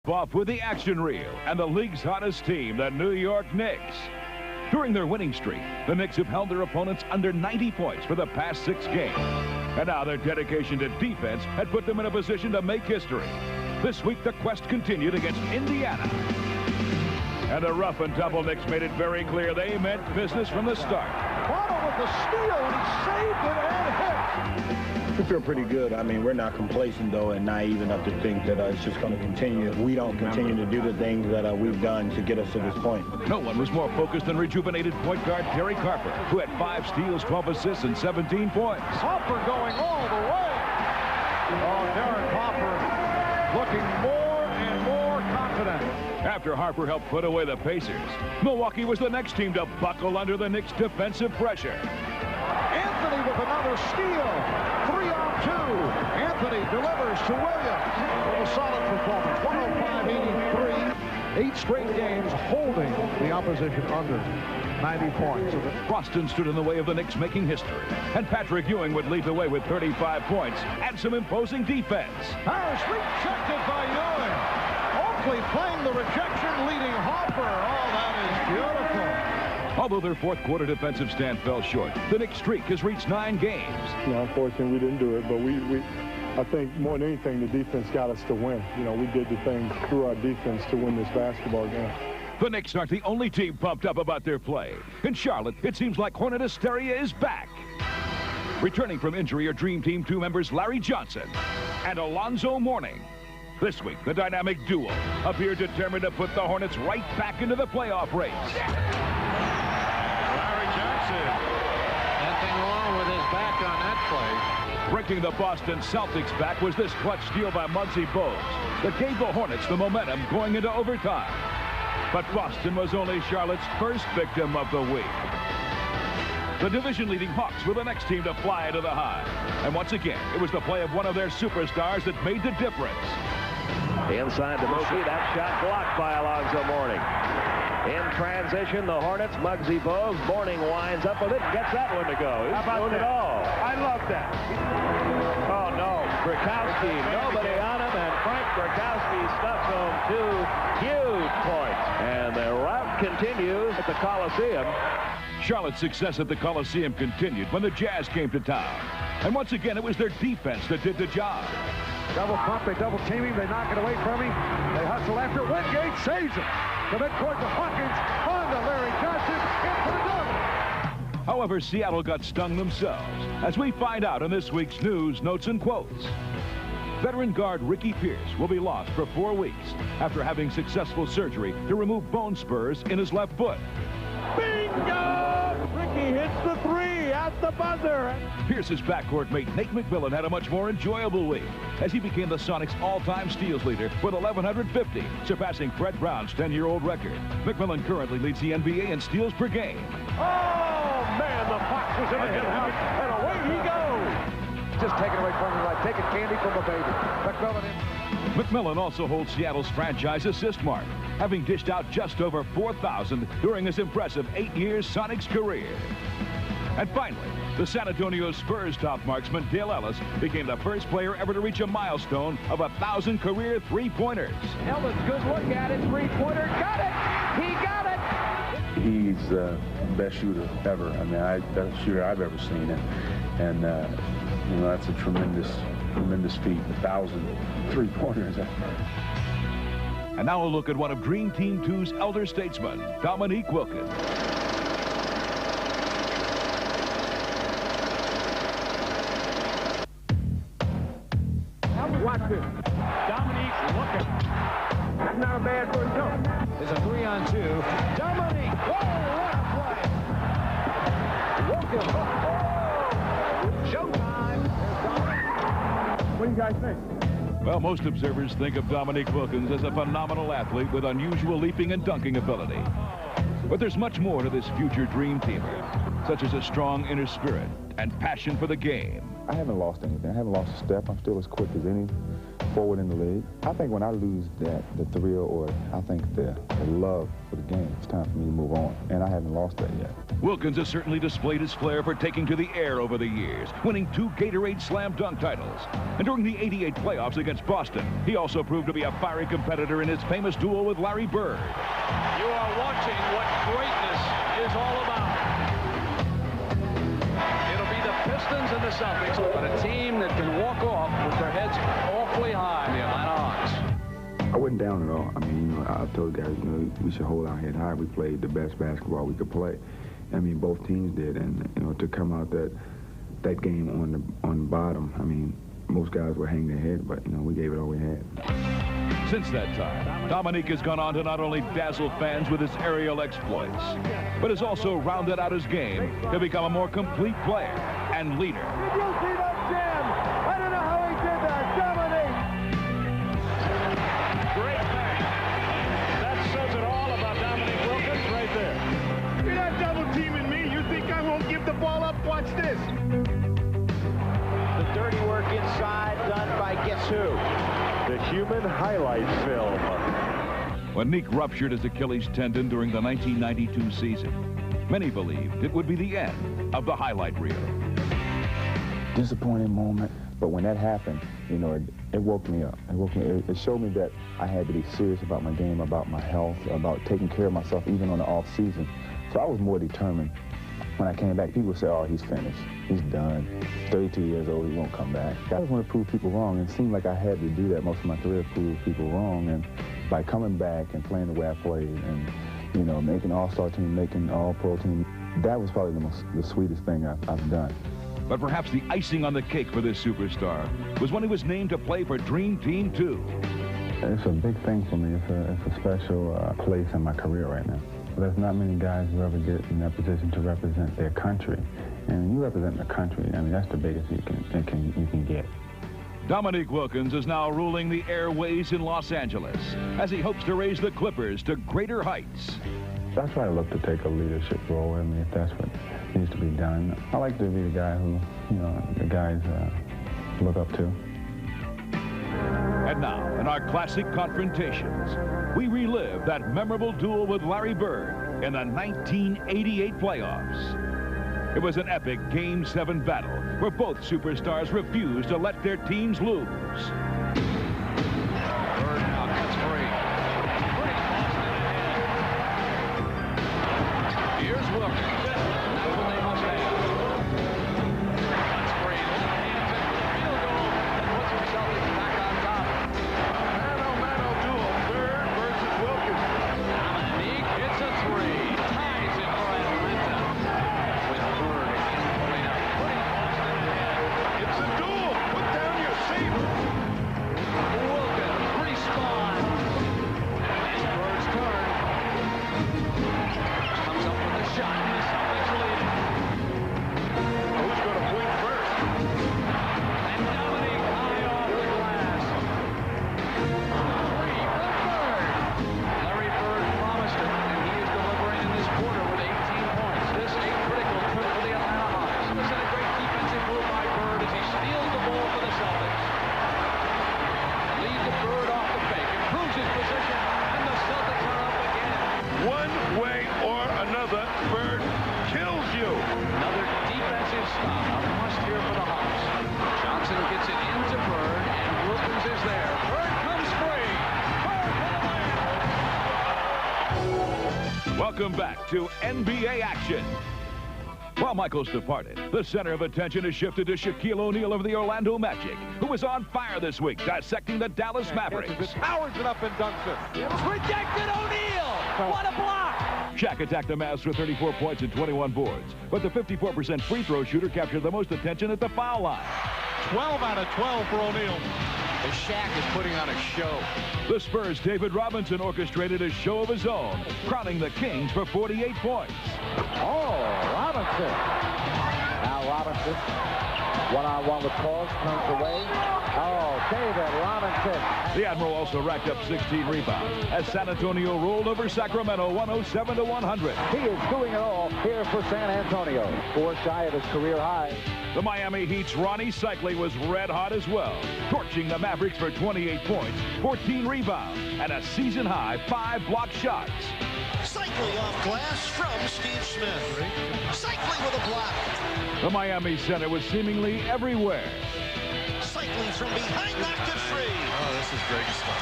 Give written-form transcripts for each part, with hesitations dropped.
Off with the action reel and the league's hottest team, the New York Knicks. During their winning streak, the Knicks have held their opponents under 90 points for the past 6 games. And now their dedication to defense had put them in a position to make history. This week, the quest continued against Indiana. And the rough and tumble Knicks made it very clear they meant business from the start. Bottle with the steal, and he saved it and hit. We feel pretty good. I mean, we're not complacent, though, and naive enough to think that it's just going to continue. If we don't continue to do the things that we've done to get us to this point. No one was more focused than rejuvenated point guard Terry Carper, who had 5 steals, 12 assists, and 17 points. Harper going all the way. Oh, Derek Harper looking more and more confident. After Harper helped put away the Pacers, Milwaukee was the next team to buckle under the Knicks' defensive pressure. Anthony with another steal. 3-on-2. Anthony delivers to Williams with a solid performance. 105-83. 8 straight games holding the opposition under 90 points. Boston stood in the way of the Knicks making history, and Patrick Ewing would lead the way with 35 points and some imposing defense. Harris rejected by Ewing. Oakley playing the rejection, leading Harper. Oh, that is beautiful. Although their fourth quarter defensive stand fell short, the Knicks streak has reached 9 games. You know, unfortunately, we didn't do it, but I think more than anything, the defense got us to win. You know, we did the things through our defense to win this basketball game. The Knicks aren't the only team pumped up about their play. In Charlotte, it seems like Hornet hysteria is back. Returning from injury are Dream Team 2 members Larry Johnson and Alonzo Mourning. This week, the dynamic duo appear determined to put the Hornets right back into the playoff race. Larry Johnson. Nothing wrong with his back on that play. Breaking the Boston Celtics back was this clutch steal by Muggsy Bogues that gave the Hornets the momentum going into overtime. But Boston was only Charlotte's first victim of the week. The division-leading Hawks were the next team to fly to the high. And once again, it was the play of one of their superstars that made the difference. Inside to Mookie, that shot blocked by Alonzo Mourning. In transition, the Hornets, Muggsy Bogues. Mourning winds up with it and gets that one to go. He's doing it all. I love that. Oh, no. Brakowski, nobody on him, and Frank Brakowski stuffs home 2 huge points. And the rout continues at the Coliseum. Charlotte's success at the Coliseum continued when the Jazz came to town. And once again, it was their defense that did the job. Double pump, they double team him, they knock it away from him. They hustle after it. Wingate saves it. The midcourt to Hawkins, on to Larry Johnson, in for the dunk. However, Seattle got stung themselves, as we find out in this week's news, notes, and quotes. Veteran guard Ricky Pierce will be lost for 4 weeks after having successful surgery to remove bone spurs in his left foot. Bingo! Ricky hits the 3 at the buzzer. Pierce's backcourt mate Nate McMillan had a much more enjoyable week as he became the Sonics' all-time steals leader with 1,150, surpassing Fred Brown's 10-year-old record. McMillan currently leads the NBA in steals per game. Oh, man, the Fox was in the house, and away he goes. Just taking away from him like taking candy from a baby. McMillan in. McMillan also holds Seattle's franchise assist mark, having dished out just over 4,000 during his impressive 8-year Sonics career. And finally, the San Antonio Spurs top marksman Dale Ellis became the first player ever to reach a milestone of 1,000 career three-pointers. Ellis, good look at it, three-pointer, got it! He got it! He's the best shooter ever. I mean, best shooter I've ever seen, and you know, that's a tremendous feat. 1,000 three-pointers. And now a look at one of Dream Team 2's elder statesmen, Dominique Wilkins. Watch this. Dominique looking. That's not a bad first jump. There's a 3-on-2. Dominique. Oh, what a play. Wilkins. Oh, showtime. What do you guys think? Well, most observers think of Dominique Wilkins as a phenomenal athlete with unusual leaping and dunking ability. But there's much more to this future dream teamer, such as a strong inner spirit and passion for the game. I haven't lost anything. I haven't lost a step. I'm still as quick as any forward in the league. I think when I lose the thrill, or I think the love for the game, it's time for me to move on, and I haven't lost that yet. Wilkins has certainly displayed his flair for taking to the air over the years, winning 2 Gatorade Slam Dunk titles. And during the '88 playoffs against Boston, he also proved to be a fiery competitor in his famous duel with Larry Bird. You are watching what greatness is all about. It'll be the Pistons and the Celtics, but a team that can walk off with their heads awfully high, the Atlanta Hawks. I wasn't down at all. I mean, you know, I told guys, you know, we should hold our head high. We played the best basketball we could play. I mean, both teams did, and you know, to come out that game on the bottom, I mean, most guys would hang their head, but you know, we gave it all we had. Since that time, Dominique has gone on to not only dazzle fans with his aerial exploits, but has also rounded out his game to become a more complete player and leader. Did you see that jam? I don't know how he did that. Dominique! Great man. That says it all about Dominique Wilkins right there. You're not double teaming me. You think I won't give the ball up? Watch this. The dirty work inside done by guess who? The human highlight film. When Nick ruptured his Achilles tendon during the 1992 season, many believed it would be the end of the highlight reel. Disappointing moment, but when that happened, you know, it woke me up. It showed me that I had to be serious about my game, about my health, about taking care of myself even on the off season. So I was more determined. When I came back, people say, oh, he's finished. He's done. 32 years old, he won't come back. I just want to prove people wrong, and it seemed like I had to do that most of my career, prove people wrong. And by coming back and playing the way I played and, you know, making all-star team, making all-pro team, that was probably the sweetest thing I've done. But perhaps the icing on the cake for this superstar was when he was named to play for Dream Team 2. It's a big thing for me. It's a special place in my career right now. There's not many guys who ever get in that position to represent their country. And when you represent the country, I mean, that's the biggest you can get. Dominique Wilkins is now ruling the airways in Los Angeles as he hopes to raise the Clippers to greater heights. I try to look to take a leadership role. I mean, if that's what needs to be done. I like to be the guy who, you know, the guys look up to. And now, in our classic confrontations, we relive that memorable duel with Larry Bird in the 1988 playoffs. It was an epic Game 7 battle where both superstars refused to let their teams lose. Bird now cuts free. Here's Wilkins. That's what they must have. Cuts free. Hands it for the field goal. And puts himself back on top. Mano duel. Bird versus Wilkins. Dominique hits a three. Ties it for Atlanta. With Bird again pulling up. Putting Boston ahead. It's a duel. Put down your saber. Wilkins responds. And Bird's turn. Comes up with a shot. And the Celtics lead. Who's going to point first? And Dominique high off the glass. Three for Bird. Larry Bird promised it, and he is delivering in this quarter with 18 points. This a critical trip for the Atlanta Hawks. This is a great defensive move by Bird as he steals the ball for the Celtics. Leads the Bird off the fake, improves his position, and the Celtics are up again. One way or another, Bird kills you. Another defensive stop, a must here for the Hawks. Johnson gets it into Bird, and Wilkins is there. Bird comes free. Bird for the win. Welcome back to NBA action. While Michael's departed, the center of attention is shifted to Shaquille O'Neal of the Orlando Magic, who was on fire this week, dissecting the Dallas Mavericks. Powers it up and dunks it. It's rejected. O'Neal. What a block. Shaq attacked the Mavs for 34 points and 21 boards, but the 54% free throw shooter captured the most attention at the foul line. 12 out of 12 for O'Neal. The Shaq is putting on a show. The Spurs' David Robinson orchestrated a show of his own, crowning the Kings for 48 points. Oh, Robinson. Now Robinson One-on-one with Pauls, turns away. Oh, David Robinson. The Admiral also racked up 16 rebounds as San Antonio rolled over Sacramento 107-100. He is doing it all here for San Antonio. 4 shy of his career high. The Miami Heat's Ronnie Cycli was red hot as well, torching the Mavericks for 28 points, 14 rebounds, and a season-high 5 block shots. Cycli off glass from Steve Smith. Cycli with a block. The Miami center was seemingly everywhere. Cycli from behind knocked it free. Oh, this is great stuff.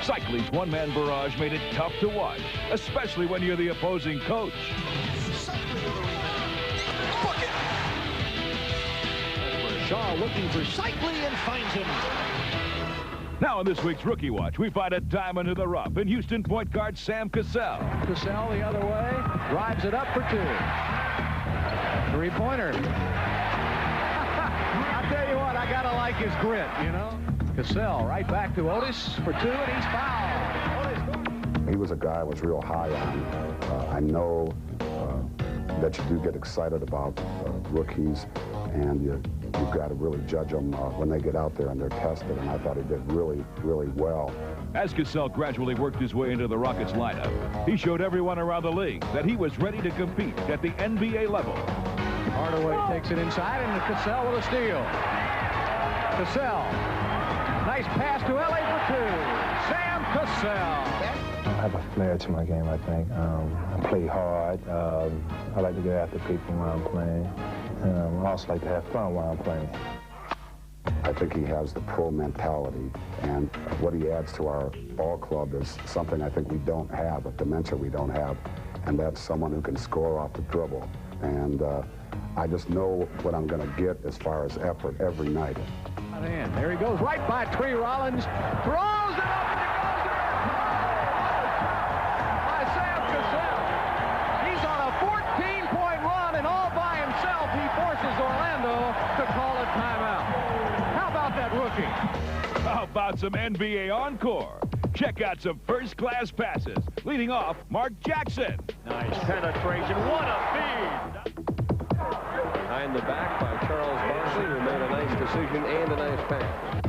Cycli's one-man barrage made it tough to watch, especially when you're the opposing coach. Cycli with a rebound. Bucket. That's where Shaw looking for Cycli and finds him. Now in this week's Rookie Watch, we find a diamond in the rough in Houston point guard Sam Cassell. Cassell the other way. Drives it up for 2. 3-pointer. I'll tell you what, I got to like his grit, you know. Cassell right back to Otis for 2, and he's fouled. He was a guy I was real high on. I know that you do get excited about rookies, and you've got to really judge them when they get out there and they're tested, and I thought he did really, really well. As Cassell gradually worked his way into the Rockets lineup, he showed everyone around the league that he was ready to compete at the NBA level. Hardaway takes it inside, and Cassell with a steal. Cassell. Nice pass to L.A. for 2. Sam Cassell. I have a flair to my game, I think. I play hard. I like to get after people when I'm playing. I also like to have fun while I'm playing. I think he has the pro mentality, and what he adds to our ball club is something I think we don't have, a dimension we don't have, and that's someone who can score off the dribble. And I just know what I'm going to get as far as effort every night. And there he goes, right by Tree Rollins, throws it up, and it goes in! By Sam Cassell. He's on a 14-point run, and all by himself, he forces Orlando to call a timeout. How about that rookie? How about some NBA encore? Check out some first-class passes. Leading off, Mark Jackson. Nice penetration. What a feed! Behind the back by Charles Barkley, who made a nice decision and a nice pass.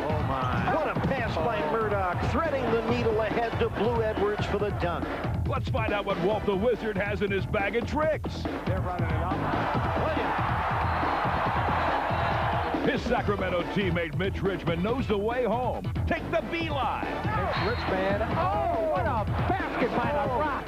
Oh, my. What a pass by Murdoch, threading the needle ahead to Blue Edwards for the dunk. Let's find out what Walt the Wizard has in his bag of tricks. They're running it up. Williams. His Sacramento teammate Mitch Richmond knows the way home. Take the beeline. Richmond. Oh, what a basket by the Rock.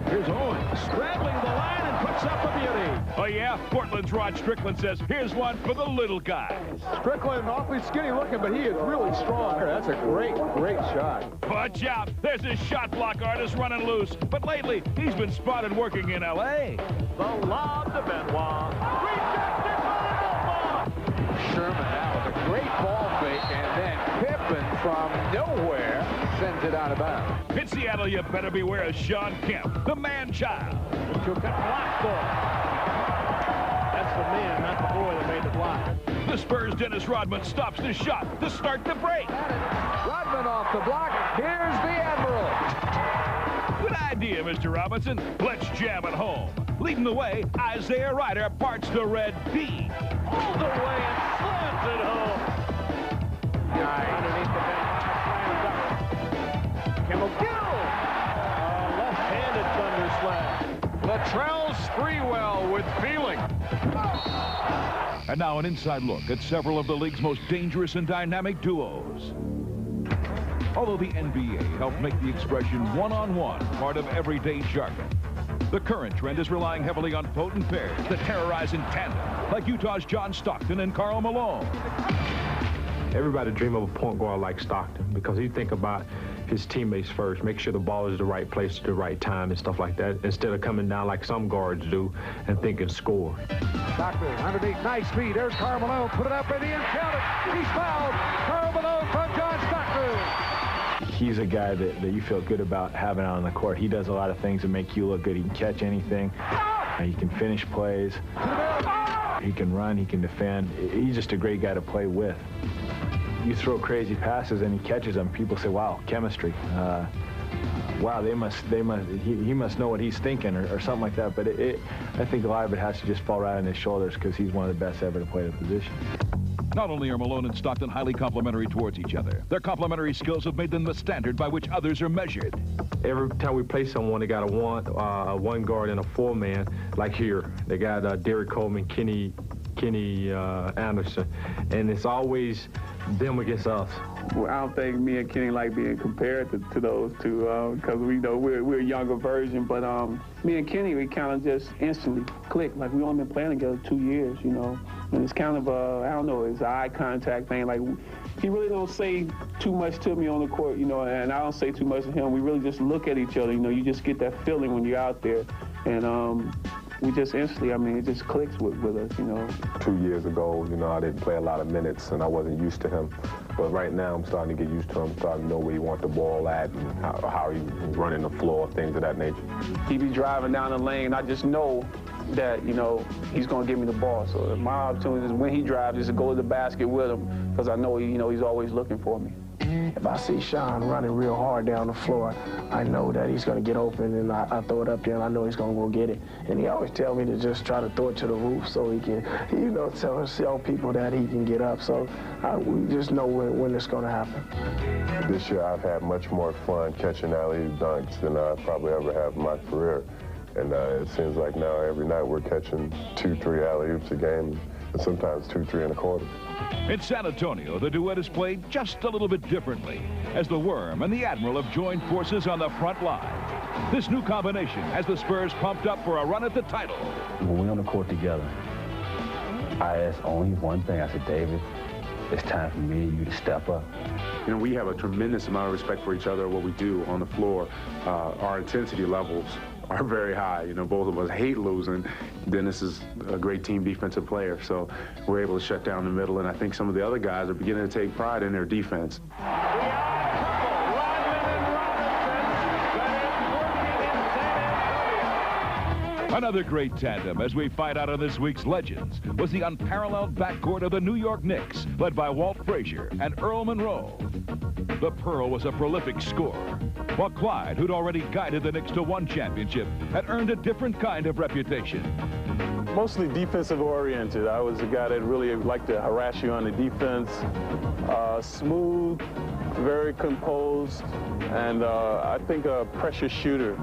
Here's Owens straddling the line and puts up a beauty. Oh, yeah? Portland's Rod Strickland says, here's one for the little guys. Strickland awfully skinny looking, but he is really strong. That's a great, great shot. Watch out. There's his shot block artist running loose. But lately, he's been spotted working in L.A. The lob to Benoit. Rejected by Alma. Sherman, that was a great ball fake, and then Pippen from nowhere sends it out of bounds. In Seattle, you better beware of Sean Kemp, the man-child. Took a block for. That's the man, not the boy that made the block. The Spurs' Dennis Rodman stops the shot to start the break. Rodman off the block. Here's the Admiral. Good idea, Mr. Robinson. Let's jam it home. Leading the way, Isaiah Ryder parts the red D. All the way and slams it home. Underneath the bench. Kimmel Gill. Left-handed thunder slam. Latrell Sprewell with feeling. And now an inside look at several of the league's most dangerous and dynamic duos. Although the NBA helped make the expression one-on-one part of everyday jargon, the current trend is relying heavily on potent pairs that terrorize in tandem, like Utah's John Stockton and Karl Malone. Everybody dream of a point guard like Stockton because you think about his teammates first, make sure the ball is the right place at the right time and stuff like that, instead of coming down like some guards do and thinking score. Stockton underneath, nice speed. There's Karl Malone, put it up in the end, count it. He's fouled. Karl Malone from John Stockton. He's a guy that you feel good about having out on the court. He does a lot of things that make you look good. He can catch anything. He can finish plays. He can run. He can defend. He's just a great guy to play with. You throw crazy passes and he catches them. People say, wow, chemistry. wow, he must know what he's thinking or something like that. But I think a lot of it has to just fall right on his shoulders because he's one of the best ever to play the position. Not only are Malone and Stockton highly complementary towards each other, their complementary skills have made them the standard by which others are measured. Every time we play someone, they got a one guard and a four-man. Like here, they got Derek Coleman, Kenny Anderson, and it's always them against us. Well, I don't think me and Kenny like being compared to those two because we know we're a younger version. But me and Kenny, we kind of just instantly click. Like we only been playing together 2 years, you know. And it's kind of I don't know, it's an eye contact thing. Like he really don't say too much to me on the court, you know, and I don't say too much to him. We really just look at each other, you know. You just get that feeling when you're out there, and we just instantly, I mean, it just clicks with us, you know. 2 years ago, you know, I didn't play a lot of minutes and I wasn't used to him. But right now, I'm starting to get used to him, starting to know where he wants the ball at and how he's running the floor, things of that nature. He be driving down the lane, I just know that, you know, he's going to give me the ball. So my opportunity is when he drives is to go to the basket with him because I know, you know, he's always looking for me. If I see Sean running real hard down the floor, I know that he's going to get open, and I throw it up there, and I know he's going to go get it. And he always tell me to just try to throw it to the roof so he can, you know, tell people that he can get up. So we just know when it's going to happen. This year I've had much more fun catching alley-oop dunks than I probably ever have in my career. And it seems like now every night we're catching 2-3 alley-oops a game, and sometimes 2-3 and a quarter. In San Antonio, the duet is played just a little bit differently, as the Worm and the Admiral have joined forces on the front line. This new combination has the Spurs pumped up for a run at the title. When we're on the court together, I ask only one thing. I said, David, it's time for me and you to step up. You know, we have a tremendous amount of respect for each other, what we do on the floor. Our intensity levels are very high. You know, both of us hate losing. Dennis is a great team defensive player, so we're able to shut down the middle, and I think some of the other guys are beginning to take pride in their defense. Another great tandem as we find out on this week's Legends was the unparalleled backcourt of the New York Knicks, led by Walt Frazier and Earl Monroe. The Pearl was a prolific scorer, while Clyde, who'd already guided the Knicks to one championship, had earned a different kind of reputation. Mostly defensive oriented. I was a guy that really liked to harass you on the defense. Smooth, very composed, and I think a pressure shooter.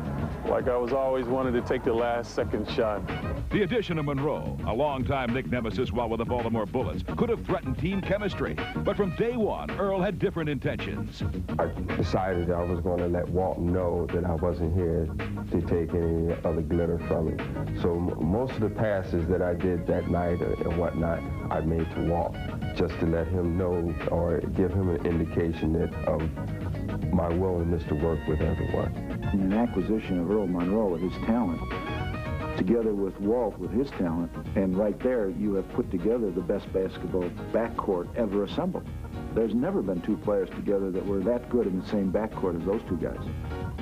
Like I was always wanted to take the last second shot. The addition of Monroe, a longtime Knick nemesis while with the Baltimore Bullets, could have threatened team chemistry. But from day one, Earl had different intentions. I decided I was going to let Walt know that I wasn't here to take any other glitter from him. So most of the passes that I did that night and whatnot, I made to Walt, just to let him know or give him an indication that of my willingness to work with everyone. An acquisition of Earl Monroe with his talent, together with Walt with his talent, and right there you have put together the best basketball backcourt ever assembled. There's never been two players together that were that good in the same backcourt as those two guys.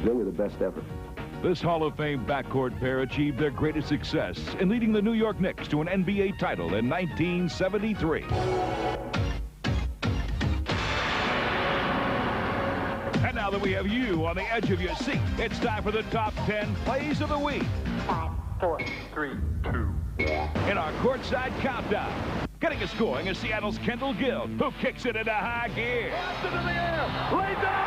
They were the best ever. This Hall of Fame backcourt pair achieved their greatest success in leading the New York Knicks to an NBA title in 1973. And now that we have you on the edge of your seat, it's time for the top 10 plays of the week. 5, 4, 3, 2, 1. In our courtside countdown, getting us going is Seattle's Kendall Gill, who kicks it into high gear. Blasts it in the air. Lays down.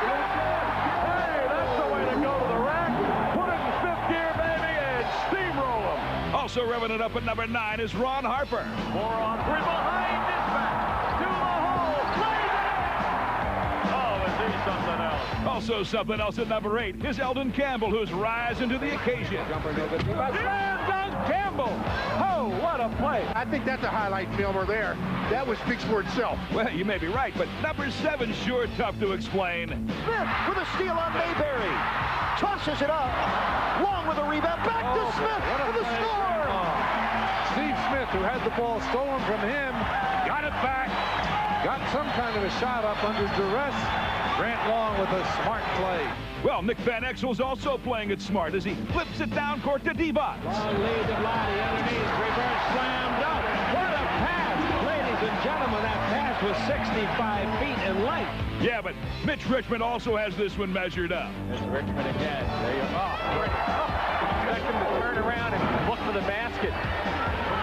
Hey, that's the way to go to the rack. Put it in fifth gear, baby, and steamroll them. Also revving it up at number 9 is Ron Harper. 4 on 3 behind his back. To the hole. Lays it in. Oh, is he something else? Also something else at number 8 is Eldon Campbell, who's rising to the occasion. Jumper no good. Slam dunk Campbell. Oh, what a play. I think that's a highlight film right there. That one speaks for itself. Well, you may be right, but number 7 sure tough to explain. Smith with a steal on Mayberry. Tosses it up. Long with a rebound. Back to Smith for the score. Steve Smith, who had the ball stolen from him, got it back. Got some kind of a shot up under duress. Grant Long with a smart play. Well, Nick Van Exel's also playing it smart as he flips it down court to Devon. Ball lead to Lottie underneath. Reverse slam dunk. What a pass. Ladies and gentlemen, that pass was 65 feet in length. Yeah, but Mitch Richmond also has this one measured up. There's Richmond again. There you go. Expect him to turn around and look for the basket.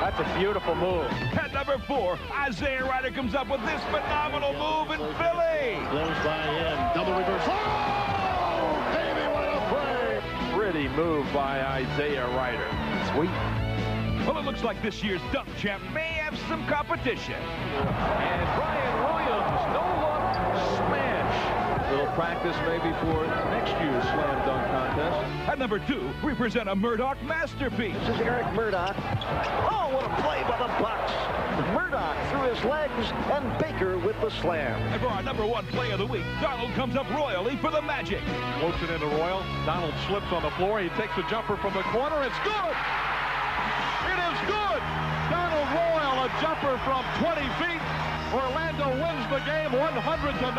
That's a beautiful move. At number 4, Isaiah Ryder comes up with this phenomenal move in Philly. Goes by him. Double reverse. Oh, baby, what a play. Pretty move by Isaiah Ryder. Sweet. Well, it looks like this year's dunk champ may have some competition. And Brian Williams, no-look smash. Little practice maybe for next year's slam dunk contest. At number 2, we present a Murdoch masterpiece. This is Eric Murdoch. Oh, what a play by the Bucks. Murdoch through his legs, and Baker with the slam. And for our number 1 play of the week, Donald comes up royally for the Magic. Floats it into Royal. Donald slips on the floor. He takes a jumper from the corner. It's good. It is good. Donald Royal, a jumper from 20 feet. Orlando wins the game 100-90.